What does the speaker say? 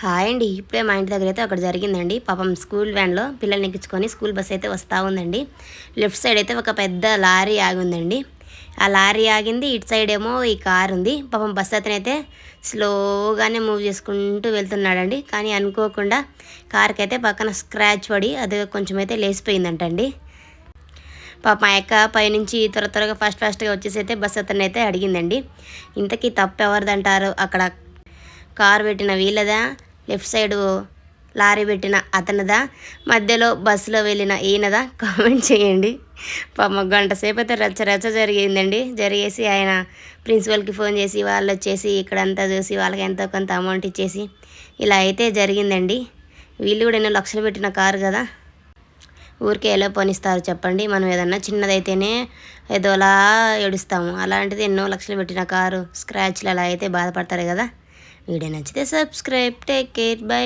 Hi అండి. ఇప్పుడే మా ఇంటి దగ్గర అయితే ఒకటి జరిగిందండి. పాపం స్కూల్ వ్యాన్‌లో పిల్లల్ని ఎక్కించుకొని స్కూల్ బస్ అయితే వస్తూ ఉందండి. లెఫ్ట్ సైడ్ అయితే ఒక పెద్ద లారీ ఆగి ఉందండి. ఆ లారీ ఆగింది. ఇటు సైడ్ ఏమో ఈ కార్ ఉంది. పాపం బస్ అతనైతే స్లోగానే మూవ్ చేసుకుంటూ వెళ్తున్నాడండి. కానీ అనుకోకుండా కార్కి అయితే పక్కన స్క్రాచ్ పడి అది కొంచెం అయితే లేసిపోయిందంటండి. పాపం ఆ యొక్క పైనుంచి త్వరగా ఫాస్ట్‌గా వచ్చేసి అయితే బస్ అతనైతే అడిగిందండి. ఇంతకీ తప్పు ఎవరిదంటారు? అక్కడ కారు పెట్టిన వీళ్ళదా, లెఫ్ట్ సైడు లారీ పెట్టిన అతనిదా, మధ్యలో బస్సులో వెళ్ళిన ఈయనదా? కామెంట్ చేయండి. పాపం గంట సేపు అయితే రచ్చ జరిగిందండి. జరిగేసి ఆయన ప్రిన్సిపల్కి ఫోన్ చేసి వాళ్ళు వచ్చేసి ఇక్కడంతా చూసి వాళ్ళకి ఎంతో కొంత అమౌంట్ ఇచ్చేసి ఇలా అయితే జరిగిందండి. వీళ్ళు కూడా ఎన్నో లక్షలు పెట్టిన కారు కదా, ఊరికే ఎలా పోనిస్తారు చెప్పండి. మనం ఏదన్నా చిన్నదైతేనే ఏదోలా ఏడుస్తాము, అలాంటిది ఎన్నో లక్షలు పెట్టిన కారు స్క్రాచ్లు అలా అయితే బాధపడతారు కదా. వీడియో నచ్చితే సబ్స్క్రైబ్. Take care. బై.